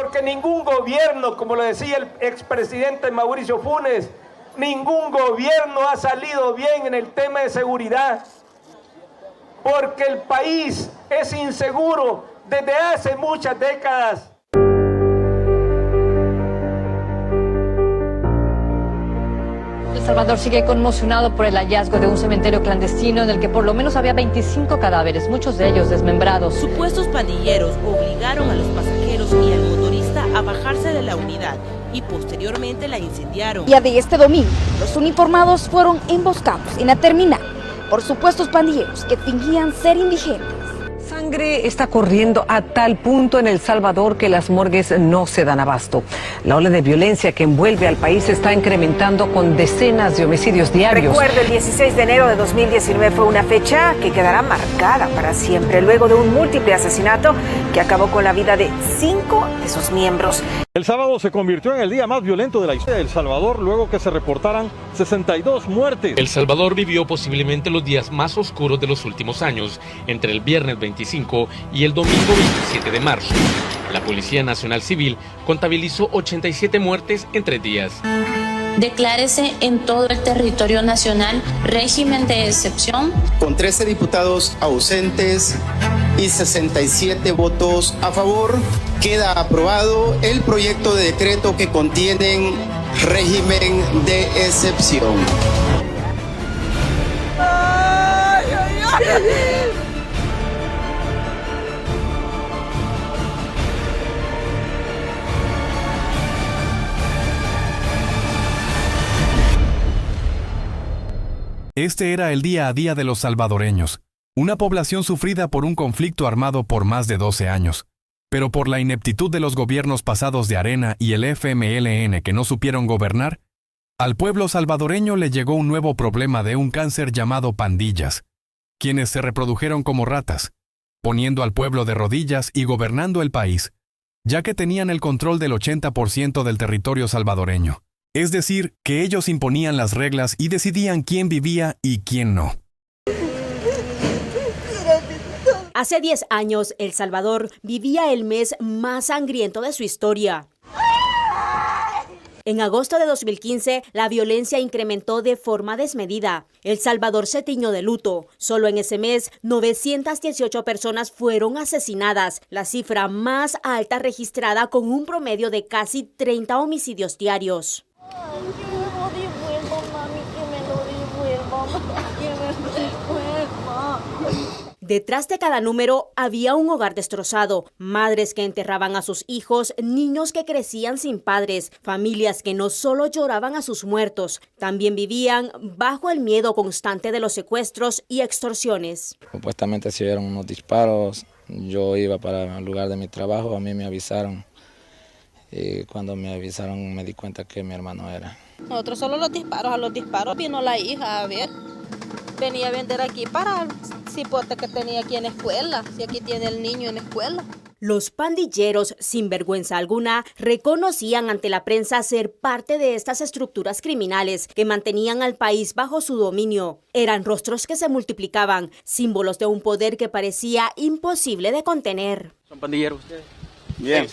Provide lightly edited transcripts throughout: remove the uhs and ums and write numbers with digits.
porque ningún gobierno, como lo decía el expresidente Mauricio Funes, ningún gobierno ha salido bien en el tema de seguridad, porque el país es inseguro desde hace muchas décadas. El Salvador sigue conmocionado por el hallazgo de un cementerio clandestino en el que por lo menos había 25 cadáveres, muchos de ellos desmembrados. Supuestos pandilleros obligaron a los pasajeros y al motorista a bajarse de la unidad y posteriormente la incendiaron. Día de este domingo, los uniformados fueron emboscados en la terminal por supuestos pandilleros que fingían ser indigentes. Sangre está corriendo a tal punto en El Salvador que las morgues no se dan abasto. La ola de violencia que envuelve al país se está incrementando con decenas de homicidios diarios. Recuerdo, el 16 de enero de 2019 fue una fecha que quedará marcada para siempre, luego de un múltiple asesinato que acabó con la vida de 5 de sus miembros. El sábado se convirtió en el día más violento de la historia de El Salvador luego que se reportaran 62 muertes. El Salvador vivió posiblemente los días más oscuros de los últimos años, entre el viernes 25 y el domingo 27 de marzo. La Policía Nacional Civil contabilizó 87 muertes en 3 días. Declárese en todo el territorio nacional régimen de excepción. Con 13 diputados ausentes y 67 votos a favor, queda aprobado el proyecto de decreto que contiene régimen de excepción. Este era el día a día de los salvadoreños, una población sufrida por un conflicto armado por más de 12 años. Pero por la ineptitud de los gobiernos pasados de Arena y el FMLN que no supieron gobernar, al pueblo salvadoreño le llegó un nuevo problema de un cáncer llamado pandillas, quienes se reprodujeron como ratas, poniendo al pueblo de rodillas y gobernando el país, ya que tenían el control del 80% del territorio salvadoreño. Es decir, que ellos imponían las reglas y decidían quién vivía y quién no. Hace 10 años, El Salvador vivía el mes más sangriento de su historia. En agosto de 2015, la violencia incrementó de forma desmedida. El Salvador se tiñó de luto. Solo en ese mes, 918 personas fueron asesinadas, la cifra más alta registrada con un promedio de casi 30 homicidios diarios. Ay, que me lo devuelva, mami, que me lo devuelva, que me devuelva. Detrás de cada número había un hogar destrozado, madres que enterraban a sus hijos, niños que crecían sin padres, familias que no solo lloraban a sus muertos, también vivían bajo el miedo constante de los secuestros y extorsiones. Supuestamente se oyeron unos disparos, yo iba para el lugar de mi trabajo, a mí me avisaron. Y cuando me avisaron me di cuenta que mi hermano era. Nosotros solo los disparos, a los disparos vino la hija a ver. Venía a vender aquí para el cipote que tenía aquí en la escuela, si aquí tiene el niño en la escuela. Los pandilleros, sin vergüenza alguna, reconocían ante la prensa ser parte de estas estructuras criminales que mantenían al país bajo su dominio. Eran rostros que se multiplicaban, símbolos de un poder que parecía imposible de contener. ¿Son pandilleros ustedes? Bien.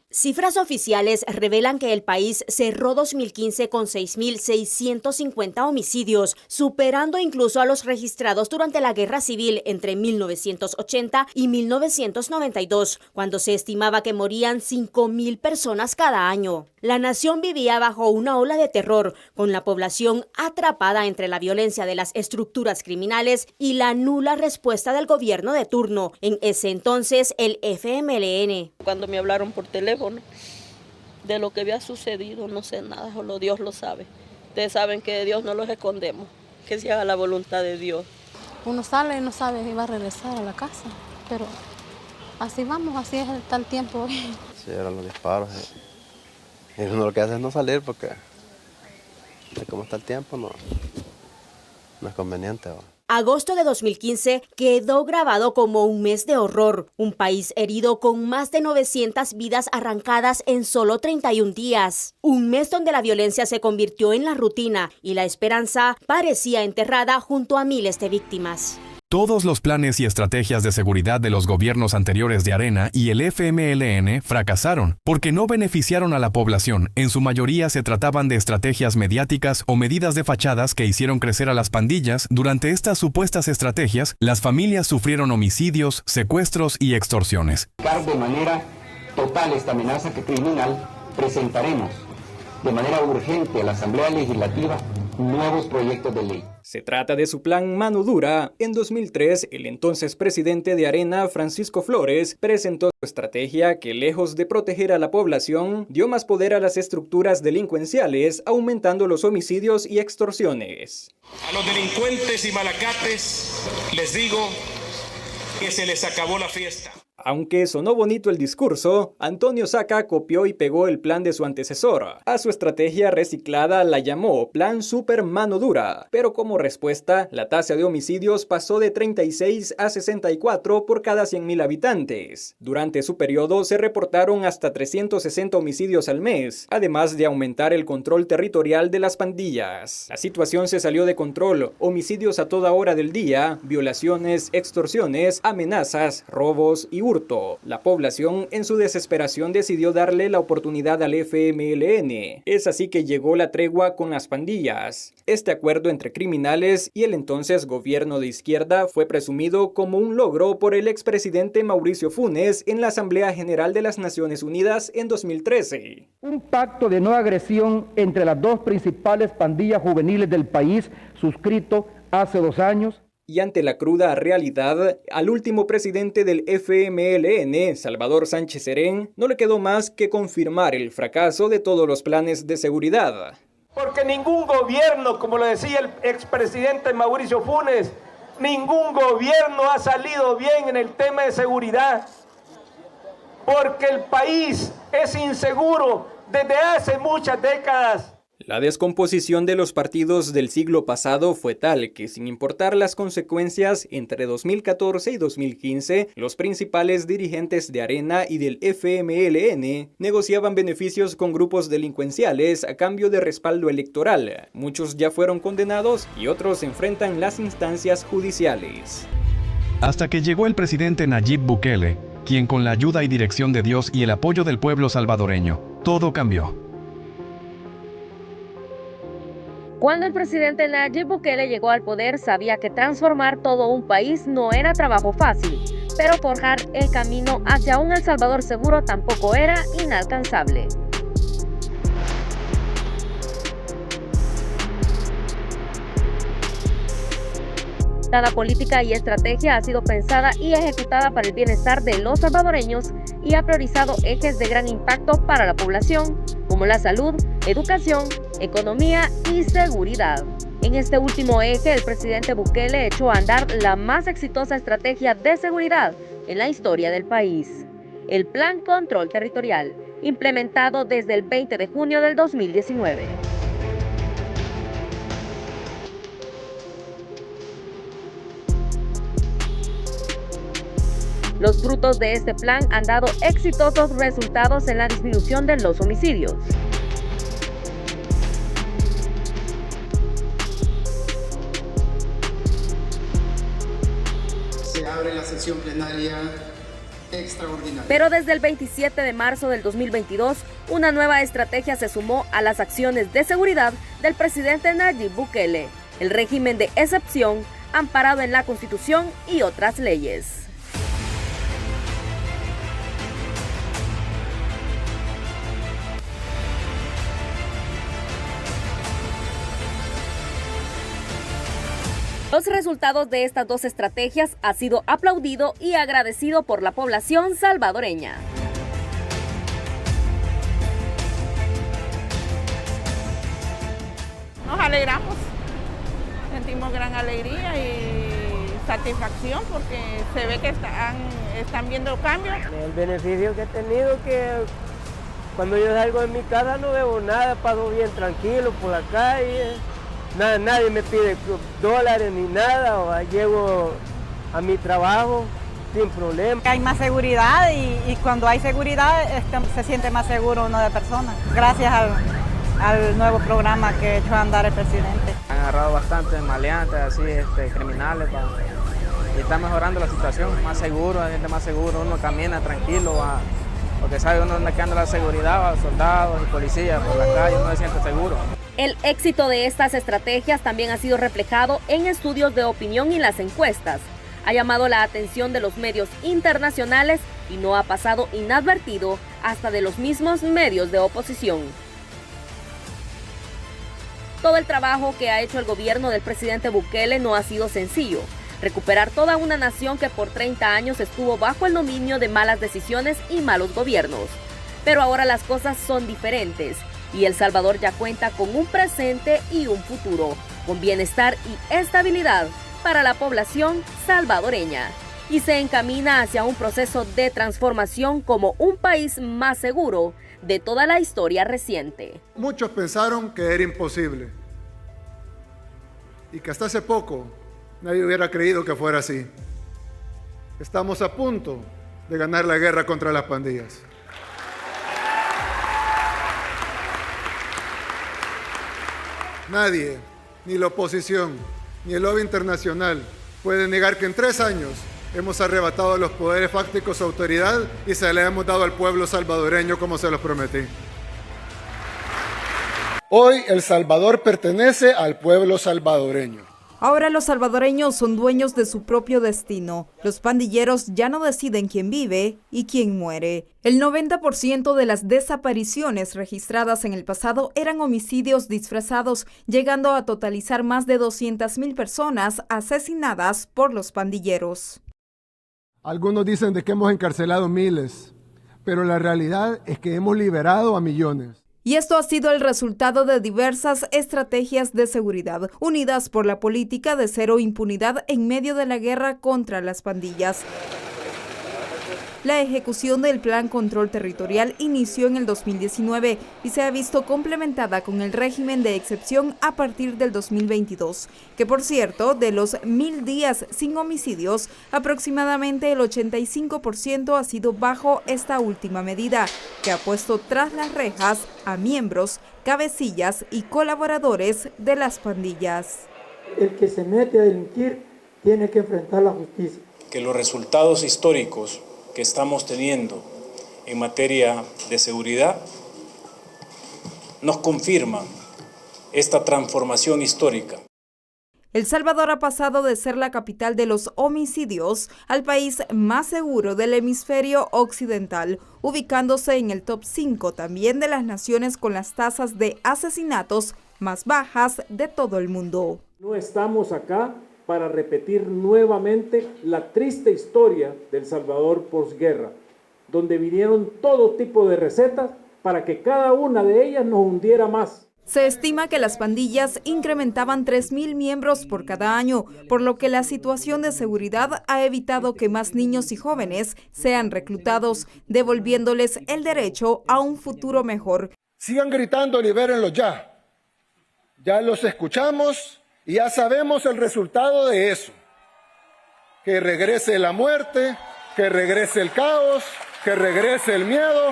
Cifras oficiales revelan que el país cerró 2015 con 6.650 homicidios, superando incluso a los registrados durante la Guerra Civil entre 1980 y 1992, cuando se estimaba que morían 5.000 personas cada año. La nación vivía bajo una ola de terror, con la población atrapada entre la violencia de las estructuras criminales y la nula respuesta del gobierno de turno, en ese entonces el FMLN. Cuando me hablaron por teléfono de lo que había sucedido, no sé nada, solo Dios lo sabe. Ustedes saben que de Dios no los escondemos, que se haga la voluntad de Dios. Uno sale y no sabe si va a regresar a la casa, pero así vamos, así es el tiempo. Sí, eran los disparos. Y uno lo que hace es no salir porque de cómo está el tiempo no es conveniente. Agosto de 2015 quedó grabado como un mes de horror, un país herido con más de 900 vidas arrancadas en solo 31 días. Un mes donde la violencia se convirtió en la rutina y la esperanza parecía enterrada junto a miles de víctimas. Todos los planes y estrategias de seguridad de los gobiernos anteriores de Arena y el FMLN fracasaron porque no beneficiaron a la población. En su mayoría se trataban de estrategias mediáticas o medidas de fachadas que hicieron crecer a las pandillas. Durante estas supuestas estrategias, las familias sufrieron homicidios, secuestros y extorsiones. De manera total esta amenaza criminal, presentaremos de manera urgente a la Asamblea Legislativa nuevos proyectos de ley. Se trata de su plan Mano Dura. En 2003, el entonces presidente de Arena, Francisco Flores, presentó su estrategia que, lejos de proteger a la población, dio más poder a las estructuras delincuenciales, aumentando los homicidios y extorsiones. A los delincuentes y malacates les digo que se les acabó la fiesta. Aunque sonó bonito el discurso, Antonio Saca copió y pegó el plan de su antecesor. A su estrategia reciclada la llamó Plan Super Mano Dura, pero como respuesta, la tasa de homicidios pasó de 36 a 64 por cada 100.000 habitantes. Durante su periodo se reportaron hasta 360 homicidios al mes, además de aumentar el control territorial de las pandillas. La situación se salió de control, homicidios a toda hora del día, violaciones, extorsiones, amenazas, robos y hurto. La población, en su desesperación, decidió darle la oportunidad al FMLN. Es así que llegó la tregua con las pandillas. Este acuerdo entre criminales y el entonces gobierno de izquierda fue presumido como un logro por el expresidente Mauricio Funes en la Asamblea General de las Naciones Unidas en 2013. Un pacto de no agresión entre las dos principales pandillas juveniles del país, suscrito hace 2 años. Y ante la cruda realidad, al último presidente del FMLN, Salvador Sánchez Serén, no le quedó más que confirmar el fracaso de todos los planes de seguridad. Porque ningún gobierno, como lo decía el expresidente Mauricio Funes, ningún gobierno ha salido bien en el tema de seguridad. Porque el país es inseguro desde hace muchas décadas. La descomposición de los partidos del siglo pasado fue tal que, sin importar las consecuencias, entre 2014 y 2015, los principales dirigentes de Arena y del FMLN negociaban beneficios con grupos delincuenciales a cambio de respaldo electoral. Muchos ya fueron condenados y otros enfrentan las instancias judiciales. Hasta que llegó el presidente Nayib Bukele, quien con la ayuda y dirección de Dios y el apoyo del pueblo salvadoreño, todo cambió. Cuando el presidente Nayib Bukele llegó al poder, sabía que transformar todo un país no era trabajo fácil, pero forjar el camino hacia un El Salvador seguro tampoco era inalcanzable. Cada política y estrategia ha sido pensada y ejecutada para el bienestar de los salvadoreños y ha priorizado ejes de gran impacto para la población, como la salud, educación, economía y seguridad. En este último eje, el presidente Bukele echó a andar la más exitosa estrategia de seguridad en la historia del país, el Plan Control Territorial, implementado desde el 20 de junio del 2019. Los frutos de este plan han dado exitosos resultados en la disminución de los homicidios. Se abre la sesión plenaria extraordinaria. Pero desde el 27 de marzo del 2022, una nueva estrategia se sumó a las acciones de seguridad del presidente Nayib Bukele, el régimen de excepción amparado en la Constitución y otras leyes. Los resultados de estas dos estrategias han sido aplaudido y agradecido por la población salvadoreña. Nos alegramos, sentimos gran alegría y satisfacción porque se ve que están viendo cambios. El beneficio que he tenido que cuando yo salgo de mi casa no veo nada, paso bien tranquilo por la calle. Nadie me pide dólares ni nada, o llego a mi trabajo sin problema. Hay más seguridad y cuando hay seguridad se siente más seguro uno de persona, gracias al nuevo programa que echó a andar el presidente. Han agarrado bastantes maleantes, así, criminales, y está mejorando la situación, más seguro, la gente más seguro, uno camina tranquilo, porque sabe uno dónde anda la seguridad, soldados y policías por la calle, uno se siente seguro. El éxito de estas estrategias también ha sido reflejado en estudios de opinión y las encuestas. Ha llamado la atención de los medios internacionales y no ha pasado inadvertido hasta de los mismos medios de oposición. Todo el trabajo que ha hecho el gobierno del presidente Bukele no ha sido sencillo. Recuperar toda una nación que por 30 años estuvo bajo el dominio de malas decisiones y malos gobiernos. Pero ahora las cosas son diferentes y El Salvador ya cuenta con un presente y un futuro, con bienestar y estabilidad para la población salvadoreña. Y se encamina hacia un proceso de transformación como un país más seguro de toda la historia reciente. Muchos pensaron que era imposible y que hasta hace poco nadie hubiera creído que fuera así. Estamos a punto de ganar la guerra contra las pandillas. Nadie, ni la oposición, ni el lobby internacional puede negar que en 3 años hemos arrebatado los poderes fácticos a autoridad y se le hemos dado al pueblo salvadoreño como se los prometí. Hoy El Salvador pertenece al pueblo salvadoreño. Ahora los salvadoreños son dueños de su propio destino. Los pandilleros ya no deciden quién vive y quién muere. El 90% de las desapariciones registradas en el pasado eran homicidios disfrazados, llegando a totalizar más de 200,000 personas asesinadas por los pandilleros. Algunos dicen de que hemos encarcelado miles, pero la realidad es que hemos liberado a millones. Y esto ha sido el resultado de diversas estrategias de seguridad, unidas por la política de cero impunidad en medio de la guerra contra las pandillas. La ejecución del Plan Control Territorial inició en el 2019 y se ha visto complementada con el régimen de excepción a partir del 2022, que por cierto, de los 1000 días sin homicidios, aproximadamente el 85% ha sido bajo esta última medida, que ha puesto tras las rejas a miembros, cabecillas y colaboradores de las pandillas. El que se mete a delinquir tiene que enfrentar la justicia. Que los resultados históricos que estamos teniendo en materia de seguridad nos confirman esta transformación histórica. El Salvador ha pasado de ser la capital de los homicidios al país más seguro del hemisferio occidental, ubicándose en el top 5 también de las naciones con las tasas de asesinatos más bajas de todo el mundo. No estamos acá para repetir nuevamente la triste historia del Salvador posguerra, donde vinieron todo tipo de recetas para que cada una de ellas nos hundiera más. Se estima que las pandillas incrementaban 3,000 miembros por cada año, por lo que la situación de seguridad ha evitado que más niños y jóvenes sean reclutados, devolviéndoles el derecho a un futuro mejor. Sigan gritando, libérenlos ya. Ya los escuchamos y ya sabemos el resultado de eso. Que regrese la muerte, que regrese el caos, que regrese el miedo.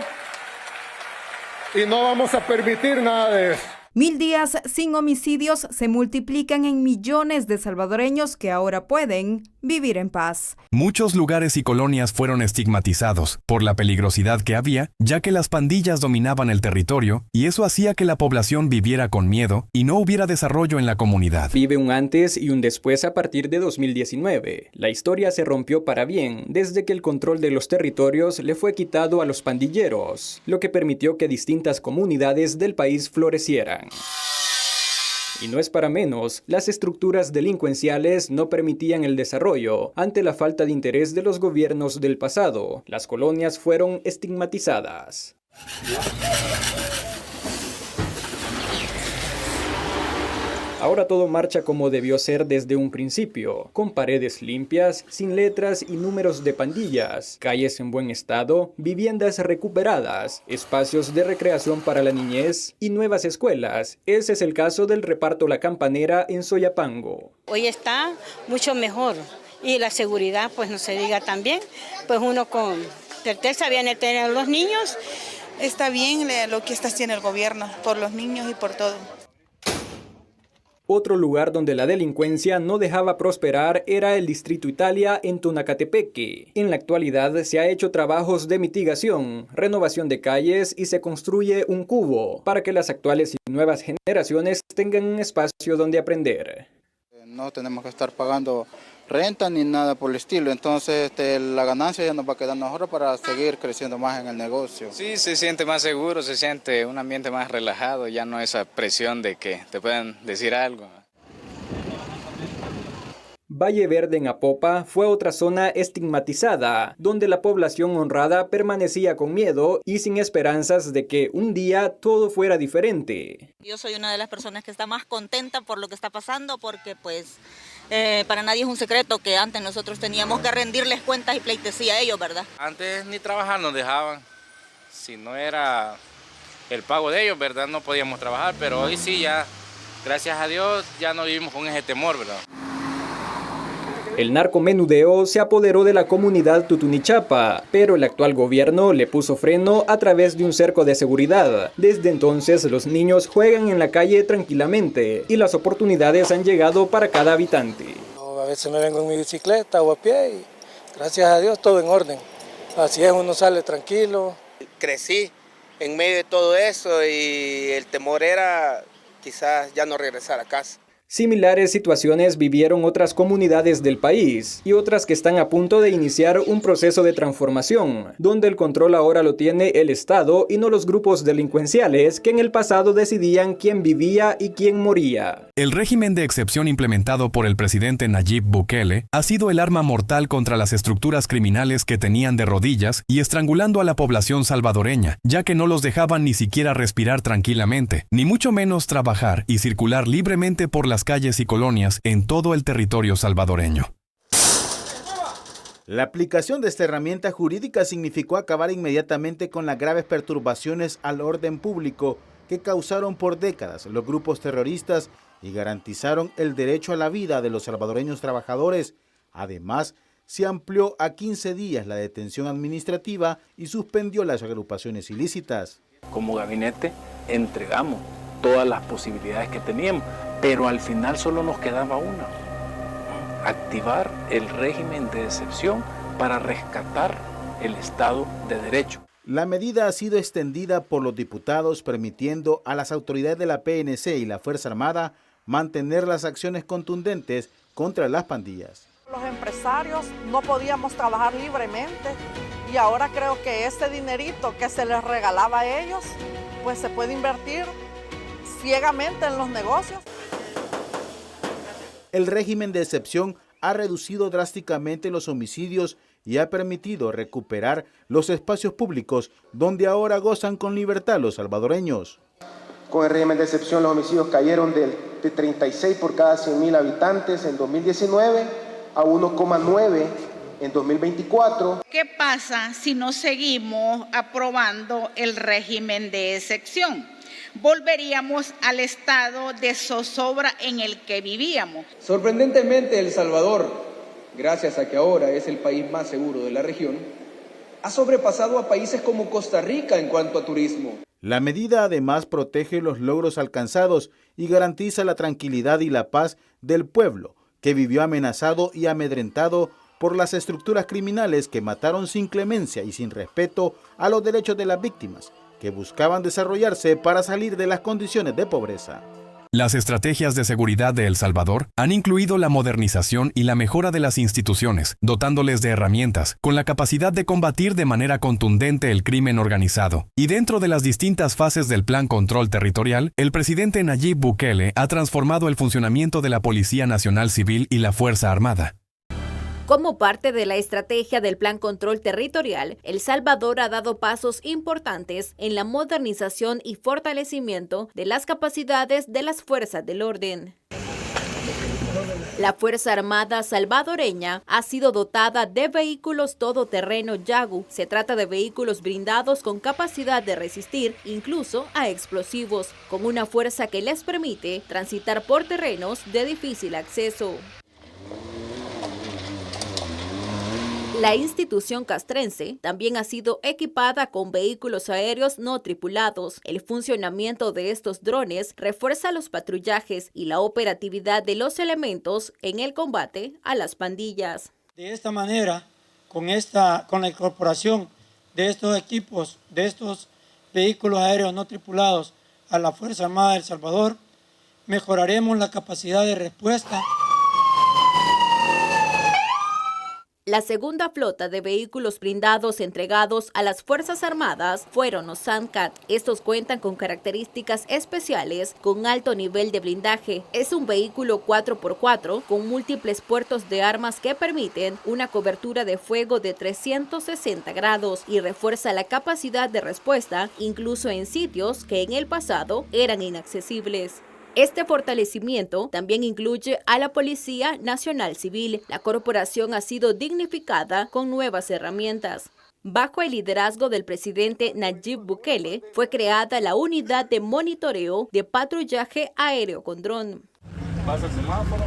Y no vamos a permitir nada de eso. 1000 días sin homicidios se multiplican en millones de salvadoreños que ahora pueden vivir en paz. Muchos lugares y colonias fueron estigmatizados por la peligrosidad que había, ya que las pandillas dominaban el territorio y eso hacía que la población viviera con miedo y no hubiera desarrollo en la comunidad. Vive un antes y un después a partir de 2019. La historia se rompió para bien desde que el control de los territorios le fue quitado a los pandilleros, lo que permitió que distintas comunidades del país florecieran. Y no es para menos, las estructuras delincuenciales no permitían el desarrollo ante la falta de interés de los gobiernos del pasado. Las colonias fueron estigmatizadas. Ahora todo marcha como debió ser desde un principio, con paredes limpias, sin letras y números de pandillas, calles en buen estado, viviendas recuperadas, espacios de recreación para la niñez y nuevas escuelas. Ese es el caso del reparto La Campanera en Soyapango. Hoy está mucho mejor y la seguridad pues no se diga también, pues uno con certeza viene a tener a los niños. Está bien lo que está haciendo el gobierno por los niños y por todo. Otro lugar donde la delincuencia no dejaba prosperar era el Distrito Italia en Tunacatepeque. En la actualidad se ha hecho trabajos de mitigación, renovación de calles y se construye un cubo para que las actuales y nuevas generaciones tengan un espacio donde aprender. No tenemos que estar pagando renta ni nada por el estilo, entonces la ganancia ya nos va a quedar nosotros para seguir creciendo más en el negocio. Sí, se siente más seguro, se siente un ambiente más relajado, ya no esa presión de que te puedan decir algo. Valle Verde en Apopa fue otra zona estigmatizada, donde la población honrada permanecía con miedo y sin esperanzas de que un día todo fuera diferente. Yo soy una de las personas que está más contenta por lo que está pasando, porque pues para nadie es un secreto que antes nosotros teníamos que rendirles cuentas y pleitesía a ellos, ¿verdad? Antes ni trabajar nos dejaban, si no era el pago de ellos, ¿verdad? No podíamos trabajar, pero hoy sí ya, gracias a Dios, ya no vivimos con ese temor, ¿verdad? El narcomenudeo se apoderó de la comunidad Tutunichapa, pero el actual gobierno le puso freno a través de un cerco de seguridad. Desde entonces los niños juegan en la calle tranquilamente y las oportunidades han llegado para cada habitante. A veces me vengo en mi bicicleta o a pie y gracias a Dios todo en orden. Así es, uno sale tranquilo. Crecí en medio de todo eso y el temor era quizás ya no regresar a casa. Similares situaciones vivieron otras comunidades del país y otras que están a punto de iniciar un proceso de transformación, donde el control ahora lo tiene el Estado y no los grupos delincuenciales que en el pasado decidían quién vivía y quién moría. El régimen de excepción implementado por el presidente Nayib Bukele ha sido el arma mortal contra las estructuras criminales que tenían de rodillas y estrangulando a la población salvadoreña, ya que no los dejaban ni siquiera respirar tranquilamente, ni mucho menos trabajar y circular libremente por las calles y colonias en todo el territorio salvadoreño. La aplicación de esta herramienta jurídica significó acabar inmediatamente con las graves perturbaciones al orden público que causaron por décadas los grupos terroristas y garantizaron el derecho a la vida de los salvadoreños trabajadores. Además, se amplió a 15 días la detención administrativa y suspendió las agrupaciones ilícitas. Como gabinete entregamos todas las posibilidades que teníamos, pero al final solo nos quedaba una: activar el régimen de excepción para rescatar el Estado de Derecho. La medida ha sido extendida por los diputados, permitiendo a las autoridades de la PNC y la Fuerza Armada mantener las acciones contundentes contra las pandillas. Los empresarios no podíamos trabajar libremente y ahora creo que este dinerito que se les regalaba a ellos, pues se puede invertir ciegamente en los negocios. El régimen de excepción ha reducido drásticamente los homicidios y ha permitido recuperar los espacios públicos donde ahora gozan con libertad los salvadoreños. Con el régimen de excepción los homicidios cayeron de 36 por cada 100.000 habitantes en 2019 a 1,9 en 2024. ¿Qué pasa si no seguimos aprobando el régimen de excepción? Volveríamos al estado de zozobra en el que vivíamos. Sorprendentemente, El Salvador, gracias a que ahora es el país más seguro de la región, ha sobrepasado a países como Costa Rica en cuanto a turismo. La medida además protege los logros alcanzados y garantiza la tranquilidad y la paz del pueblo, que vivió amenazado y amedrentado por las estructuras criminales que mataron sin clemencia y sin respeto a los derechos de las víctimas, que buscaban desarrollarse para salir de las condiciones de pobreza. Las estrategias de seguridad de El Salvador han incluido la modernización y la mejora de las instituciones, dotándoles de herramientas, con la capacidad de combatir de manera contundente el crimen organizado. Y dentro de las distintas fases del Plan Control Territorial, el presidente Nayib Bukele ha transformado el funcionamiento de la Policía Nacional Civil y la Fuerza Armada. Como parte de la estrategia del Plan Control Territorial, El Salvador ha dado pasos importantes en la modernización y fortalecimiento de las capacidades de las fuerzas del orden. La Fuerza Armada salvadoreña ha sido dotada de vehículos todoterreno Yagu. Se trata de vehículos blindados con capacidad de resistir incluso a explosivos, con una fuerza que les permite transitar por terrenos de difícil acceso. La institución castrense también ha sido equipada con vehículos aéreos no tripulados. El funcionamiento de estos drones refuerza los patrullajes y la operatividad de los elementos en el combate a las pandillas. De esta manera, con la incorporación de estos equipos, de estos vehículos aéreos no tripulados a la Fuerza Armada de El Salvador, mejoraremos la capacidad de respuesta. La segunda flota de vehículos blindados entregados a las Fuerzas Armadas fueron los Sandcat. Estos cuentan con características especiales con alto nivel de blindaje. Es un vehículo 4x4 con múltiples puertos de armas que permiten una cobertura de fuego de 360 grados y refuerza la capacidad de respuesta incluso en sitios que en el pasado eran inaccesibles. Este fortalecimiento también incluye a la Policía Nacional Civil. La corporación ha sido dignificada con nuevas herramientas. Bajo el liderazgo del presidente Nayib Bukele, fue creada la unidad de monitoreo de patrullaje aéreo con dron. Pasa el semáforo.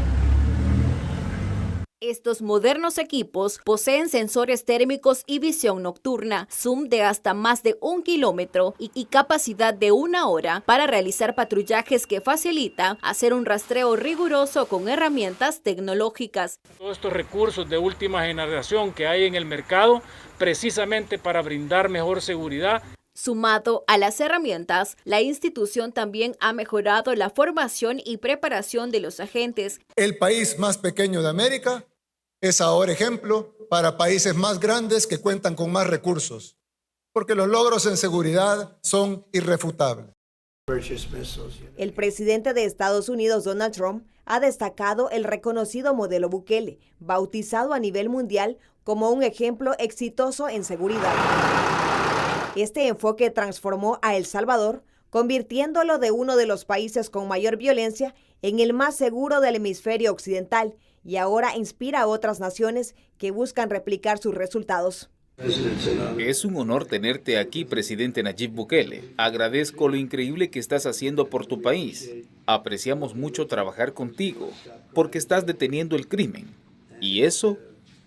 Estos modernos equipos poseen sensores térmicos y visión nocturna, zoom de hasta más de 1 kilómetro y capacidad de 1 hora para realizar patrullajes que facilita hacer un rastreo riguroso con herramientas tecnológicas. Todos estos recursos de última generación que hay en el mercado precisamente para brindar mejor seguridad. Sumado a las herramientas, la institución también ha mejorado la formación y preparación de los agentes. El país más pequeño de América es ahora ejemplo para países más grandes que cuentan con más recursos, porque los logros en seguridad son irrefutables. El presidente de Estados Unidos, Donald Trump, ha destacado el reconocido modelo Bukele, bautizado a nivel mundial como un ejemplo exitoso en seguridad. Este enfoque transformó a El Salvador, convirtiéndolo de uno de los países con mayor violencia en el más seguro del hemisferio occidental, y ahora inspira a otras naciones que buscan replicar sus resultados. Es un honor tenerte aquí, presidente Nayib Bukele. Agradezco lo increíble que estás haciendo por tu país. Apreciamos mucho trabajar contigo, porque estás deteniendo el crimen, y eso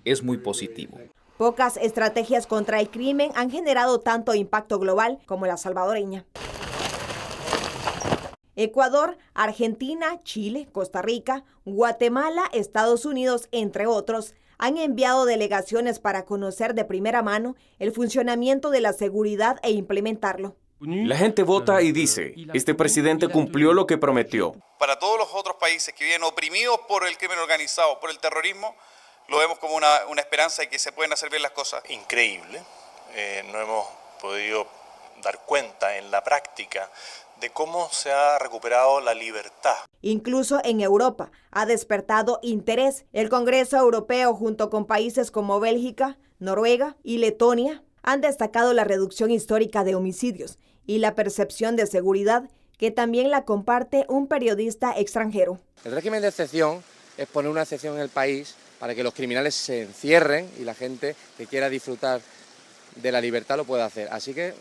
es muy positivo. Pocas estrategias contra el crimen han generado tanto impacto global como la salvadoreña. Ecuador, Argentina, Chile, Costa Rica, Guatemala, Estados Unidos, entre otros, han enviado delegaciones para conocer de primera mano el funcionamiento de la seguridad e implementarlo. La gente vota y dice, este presidente cumplió lo que prometió. Para todos los otros países que viven oprimidos por el crimen organizado, por el terrorismo, lo vemos como una esperanza de que se pueden hacer bien las cosas. Increíble, no hemos podido dar cuenta en la práctica de cómo se ha recuperado la libertad. Incluso en Europa ha despertado interés. El Congreso Europeo, junto con países como Bélgica, Noruega y Letonia, han destacado la reducción histórica de homicidios y la percepción de seguridad, que también la comparte un periodista extranjero. El régimen de excepción es poner una excepción en el país para que los criminales se encierren y la gente que quiera disfrutar de la libertad lo pueda hacer. Así que,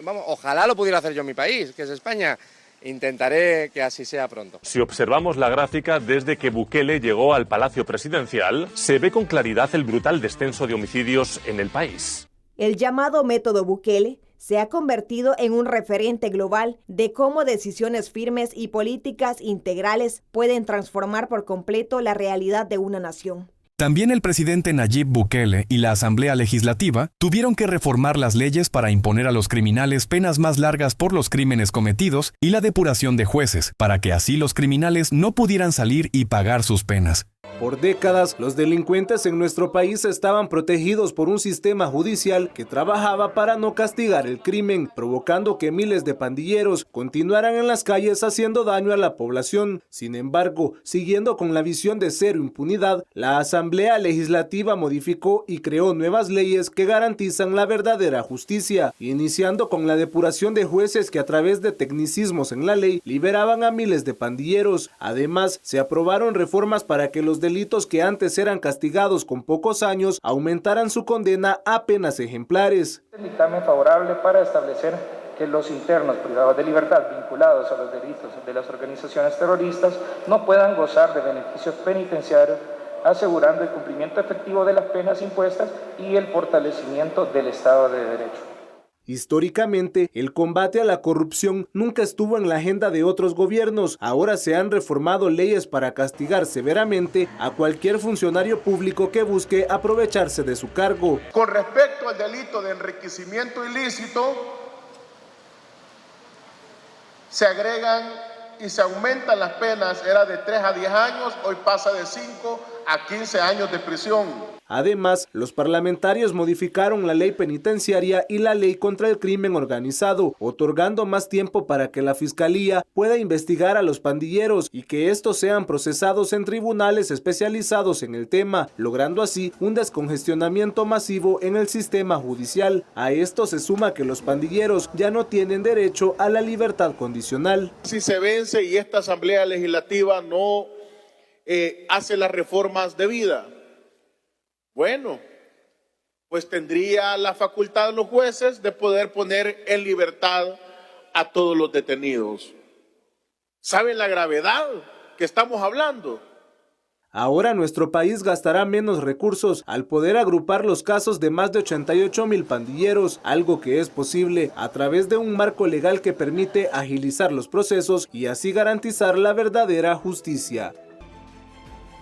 vamos, ojalá lo pudiera hacer yo en mi país, que es España. Intentaré que así sea pronto. Si observamos la gráfica desde que Bukele llegó al Palacio Presidencial, se ve con claridad el brutal descenso de homicidios en el país. El llamado método Bukele se ha convertido en un referente global de cómo decisiones firmes y políticas integrales pueden transformar por completo la realidad de una nación. También el presidente Nayib Bukele y la Asamblea Legislativa tuvieron que reformar las leyes para imponer a los criminales penas más largas por los crímenes cometidos y la depuración de jueces, para que así los criminales no pudieran salir y pagar sus penas. Por décadas, los delincuentes en nuestro país estaban protegidos por un sistema judicial que trabajaba para no castigar el crimen, provocando que miles de pandilleros continuaran en las calles haciendo daño a la población. Sin embargo, siguiendo con la visión de cero impunidad, la Asamblea Legislativa modificó y creó nuevas leyes que garantizan la verdadera justicia, iniciando con la depuración de jueces que a través de tecnicismos en la ley liberaban a miles de pandilleros. Además, se aprobaron reformas para que los delitos que antes eran castigados con pocos años aumentaran su condena a penas ejemplares. El dictamen favorable para establecer que los internos privados de libertad vinculados a los delitos de las organizaciones terroristas no puedan gozar de beneficios penitenciarios asegurando el cumplimiento efectivo de las penas impuestas y el fortalecimiento del Estado de Derecho. Históricamente, el combate a la corrupción nunca estuvo en la agenda de otros gobiernos. Ahora se han reformado leyes para castigar severamente a cualquier funcionario público que busque aprovecharse de su cargo. Con respecto al delito de enriquecimiento ilícito, se agregan y se aumentan las penas, era de 3 a 10 años, hoy pasa de 5 a 15 años de prisión. Además, los parlamentarios modificaron la ley penitenciaria y la ley contra el crimen organizado, otorgando más tiempo para que la Fiscalía pueda investigar a los pandilleros y que estos sean procesados en tribunales especializados en el tema, logrando así un descongestionamiento masivo en el sistema judicial. A esto se suma que los pandilleros ya no tienen derecho a la libertad condicional. Si se vence y esta Asamblea Legislativa no hace las reformas debidas, bueno, pues tendría la facultad los jueces de poder poner en libertad a todos los detenidos. ¿Saben la gravedad que estamos hablando? Ahora nuestro país gastará menos recursos al poder agrupar los casos de más de 88,000 pandilleros, algo que es posible a través de un marco legal que permite agilizar los procesos y así garantizar la verdadera justicia.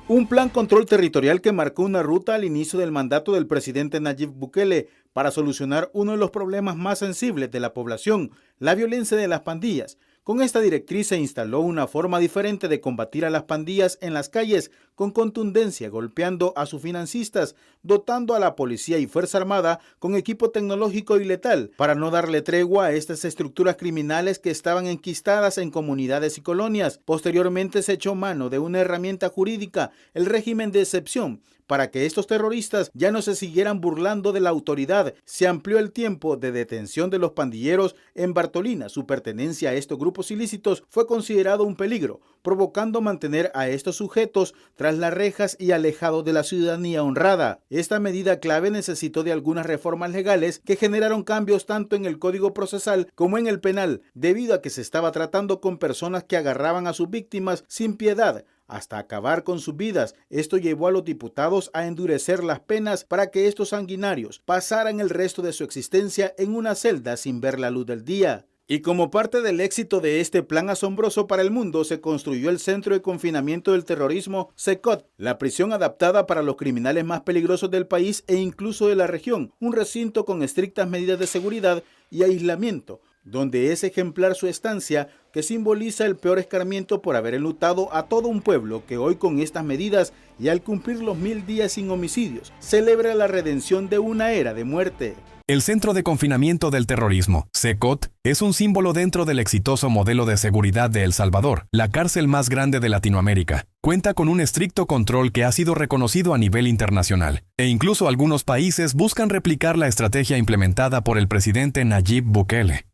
Un plan control territorial que marcó una ruta al inicio del mandato del presidente Nayib Bukele para solucionar uno de los problemas más sensibles de la población, la violencia de las pandillas. Con esta directriz se instaló una forma diferente de combatir a las pandillas en las calles con contundencia, golpeando a sus financistas, dotando a la policía y Fuerza Armada con equipo tecnológico y letal para no darle tregua a estas estructuras criminales que estaban enquistadas en comunidades y colonias. Posteriormente se echó mano de una herramienta jurídica, el régimen de excepción, para que estos terroristas ya no se siguieran burlando de la autoridad. Se amplió el tiempo de detención de los pandilleros en Bartolina. Su pertenencia a estos grupos ilícitos fue considerado un peligro, provocando mantener a estos sujetos tras las rejas y alejados de la ciudadanía honrada. Esta medida clave necesitó de algunas reformas legales que generaron cambios tanto en el Código Procesal como en el penal, debido a que se estaba tratando con personas que agarraban a sus víctimas sin piedad, hasta acabar con sus vidas. Esto llevó a los diputados a endurecer las penas para que estos sanguinarios pasaran el resto de su existencia en una celda sin ver la luz del día. Y como parte del éxito de este plan asombroso para el mundo, se construyó el Centro de Confinamiento del Terrorismo, CECOT, la prisión adaptada para los criminales más peligrosos del país e incluso de la región, un recinto con estrictas medidas de seguridad y aislamiento, donde es ejemplar su estancia, que simboliza el peor escarmiento por haber enlutado a todo un pueblo que hoy con estas medidas y al cumplir los 1000 días sin homicidios, celebra la redención de una era de muerte. El Centro de Confinamiento del Terrorismo, CECOT, es un símbolo dentro del exitoso modelo de seguridad de El Salvador, la cárcel más grande de Latinoamérica. Cuenta con un estricto control que ha sido reconocido a nivel internacional, e incluso algunos países buscan replicar la estrategia implementada por el presidente Nayib Bukele.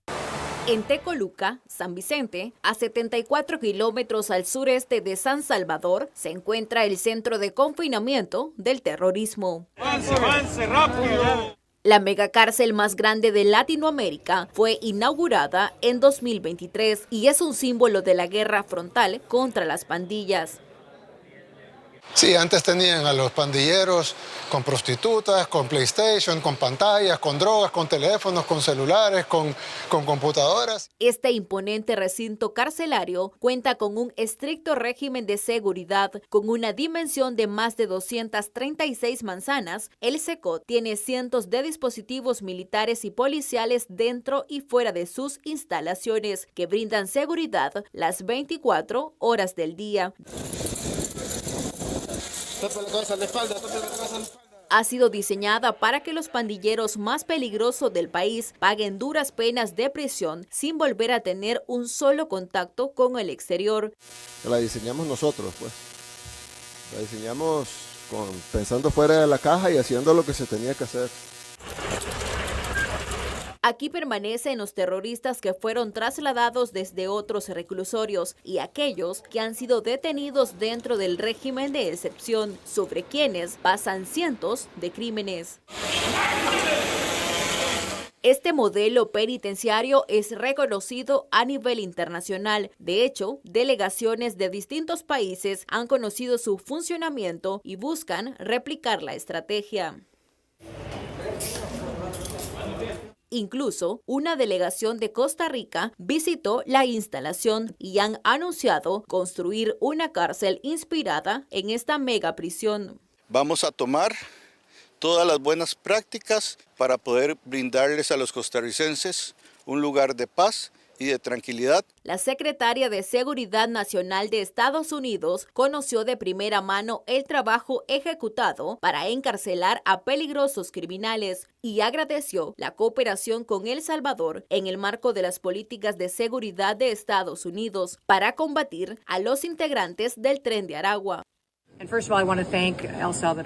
En Tecoluca, San Vicente, a 74 kilómetros al sureste de San Salvador, se encuentra el Centro de Confinamiento del Terrorismo. ¡Avance rápido! La megacárcel más grande de Latinoamérica fue inaugurada en 2023 y es un símbolo de la guerra frontal contra las pandillas. Sí, antes tenían a los pandilleros con prostitutas, con PlayStation, con pantallas, con drogas, con teléfonos, con celulares, con computadoras. Este imponente recinto carcelario cuenta con un estricto régimen de seguridad con una dimensión de más de 236 manzanas. El CECOT tiene cientos de dispositivos militares y policiales dentro y fuera de sus instalaciones que brindan seguridad las 24 horas del día. Ha sido diseñada para que los pandilleros más peligrosos del país paguen duras penas de prisión sin volver a tener un solo contacto con el exterior. La diseñamos nosotros, pues. La diseñamos pensando fuera de la caja y haciendo lo que se tenía que hacer. Aquí permanecen los terroristas que fueron trasladados desde otros reclusorios y aquellos que han sido detenidos dentro del régimen de excepción, sobre quienes pasan cientos de crímenes. Este modelo penitenciario es reconocido a nivel internacional. De hecho, delegaciones de distintos países han conocido su funcionamiento y buscan replicar la estrategia. Incluso, una delegación de Costa Rica visitó la instalación y han anunciado construir una cárcel inspirada en esta mega prisión. Vamos a tomar todas las buenas prácticas para poder brindarles a los costarricenses un lugar de paz y de tranquilidad. La secretaria de Seguridad Nacional de Estados Unidos conoció de primera mano el trabajo ejecutado para encarcelar a peligrosos criminales y agradeció la cooperación con El Salvador en el marco de las políticas de seguridad de Estados Unidos para combatir a los integrantes del Tren de Aragua.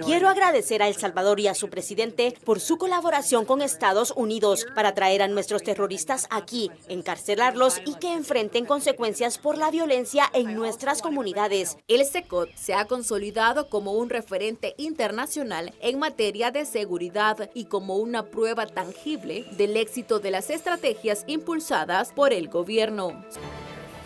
Quiero agradecer a El Salvador y a su presidente por su colaboración con Estados Unidos para traer a nuestros terroristas aquí, encarcelarlos y que enfrenten consecuencias por la violencia en nuestras comunidades. El SECOT se ha consolidado como un referente internacional en materia de seguridad y como una prueba tangible del éxito de las estrategias impulsadas por el gobierno.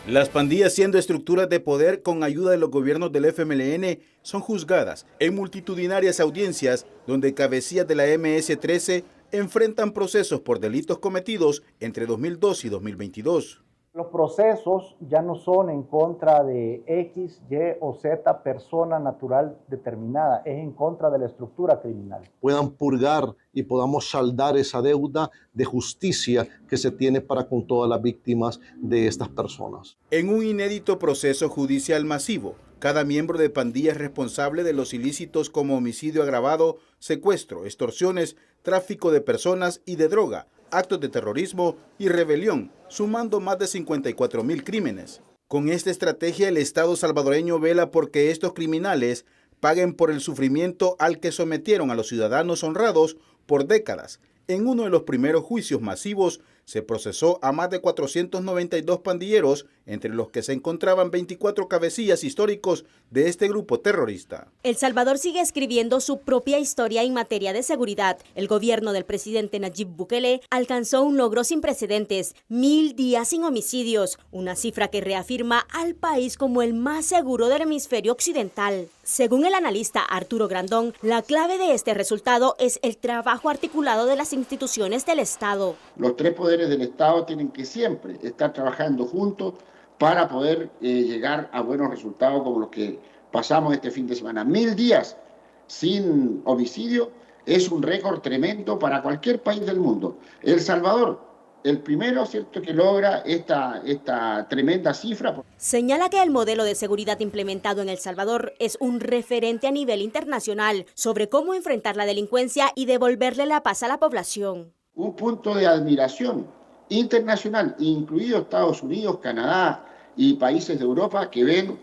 Las pandillas, siendo estructuras de poder con ayuda de los gobiernos del FMLN, son juzgadas en multitudinarias audiencias donde cabecillas de la MS-13 enfrentan procesos por delitos cometidos entre 2002 y 2022. Los procesos ya no son en contra de X, Y o Z persona natural determinada, es en contra de la estructura criminal. Puedan purgar y podamos saldar esa deuda de justicia que se tiene para con todas las víctimas de estas personas. En un inédito proceso judicial masivo, cada miembro de pandilla es responsable de los ilícitos como homicidio agravado, secuestro, extorsiones, tráfico de personas y de droga, actos de terrorismo y rebelión, sumando más de 54,000 crímenes. Con esta estrategia, el Estado salvadoreño vela porque estos criminales paguen por el sufrimiento al que sometieron a los ciudadanos honrados por décadas. En uno de los primeros juicios masivos, se procesó a más de 492 pandilleros, entre los que se encontraban 24 cabecillas históricos de este grupo terrorista. El Salvador sigue escribiendo su propia historia en materia de seguridad. El gobierno del presidente Nayib Bukele alcanzó un logro sin precedentes: 1000 días sin homicidios, una cifra que reafirma al país como el más seguro del hemisferio occidental. Según el analista Arturo Grandón, la clave de este resultado es el trabajo articulado de las instituciones del Estado. Los tres poderes del Estado tienen que siempre estar trabajando juntos para poder llegar a buenos resultados como los que pasamos este fin de semana. 1000 días sin homicidio es un récord tremendo para cualquier país del mundo. El Salvador, el primero, ¿cierto?, que logra esta tremenda cifra. Señala que el modelo de seguridad implementado en El Salvador es un referente a nivel internacional sobre cómo enfrentar la delincuencia y devolverle la paz a la población. Un punto de admiración internacional, incluido Estados Unidos, Canadá y países de Europa, que ven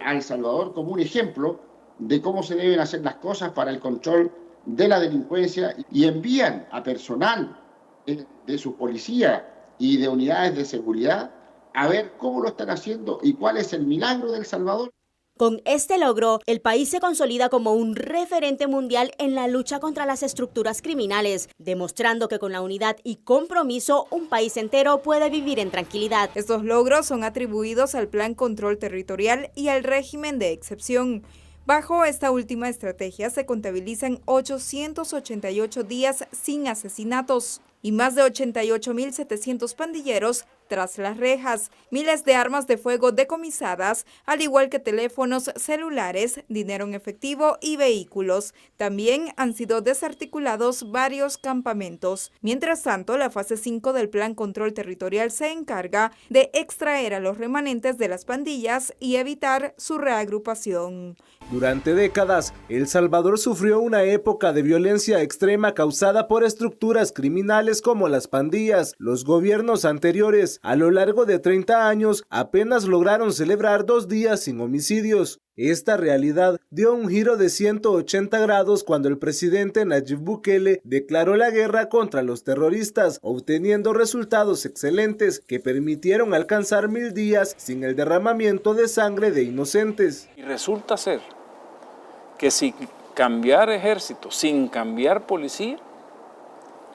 a El Salvador como un ejemplo de cómo se deben hacer las cosas para el control de la delincuencia, y envían a personal de su policía y de unidades de seguridad a ver cómo lo están haciendo y cuál es el milagro de El Salvador. Con este logro, el país se consolida como un referente mundial en la lucha contra las estructuras criminales, demostrando que con la unidad y compromiso, un país entero puede vivir en tranquilidad. Estos logros son atribuidos al Plan Control Territorial y al régimen de excepción. Bajo esta última estrategia se contabilizan 888 días sin asesinatos y más de 88.700 pandilleros tras las rejas, miles de armas de fuego decomisadas, al igual que teléfonos celulares, dinero en efectivo y vehículos. También han sido desarticulados varios campamentos. Mientras tanto, la fase 5 del Plan Control Territorial se encarga de extraer a los remanentes de las pandillas y evitar su reagrupación. Durante décadas, El Salvador sufrió una época de violencia extrema causada por estructuras criminales como las pandillas. Los gobiernos anteriores, a lo largo de 30 años, apenas lograron celebrar 2 días sin homicidios. Esta realidad dio un giro de 180 grados cuando el presidente Nayib Bukele declaró la guerra contra los terroristas, obteniendo resultados excelentes que permitieron alcanzar 1000 días sin el derramamiento de sangre de inocentes. Y resulta ser que sin cambiar ejército, sin cambiar policía,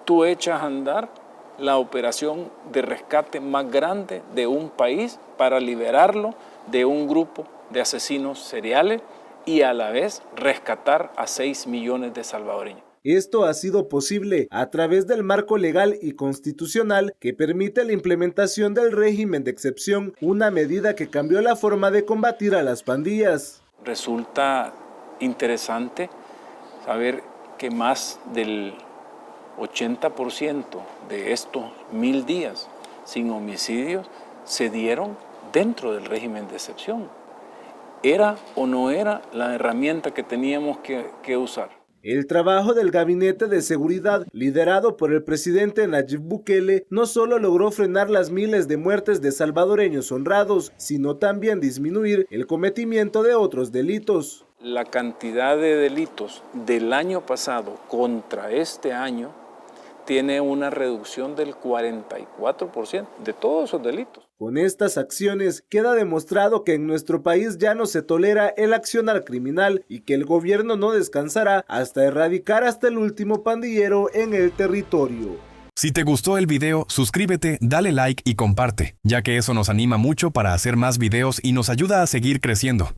tú echas a andar la operación de rescate más grande de un país para liberarlo de un grupo de asesinos seriales y a la vez rescatar a 6 millones de salvadoreños. Esto ha sido posible a través del marco legal y constitucional que permite la implementación del régimen de excepción, una medida que cambió la forma de combatir a las pandillas. Resulta interesante saber que más del 80% de estos 1000 días sin homicidios se dieron dentro del régimen de excepción. ¿Era o no era la herramienta que teníamos que usar? El trabajo del Gabinete de Seguridad, liderado por el presidente Nayib Bukele, no solo logró frenar las miles de muertes de salvadoreños honrados, sino también disminuir el cometimiento de otros delitos. La cantidad de delitos del año pasado contra este año tiene una reducción del 44% de todos esos delitos. Con estas acciones queda demostrado que en nuestro país ya no se tolera el accionar criminal y que el gobierno no descansará hasta erradicar hasta el último pandillero en el territorio. Si te gustó el video, suscríbete, dale like y comparte, ya que eso nos anima mucho para hacer más videos y nos ayuda a seguir creciendo.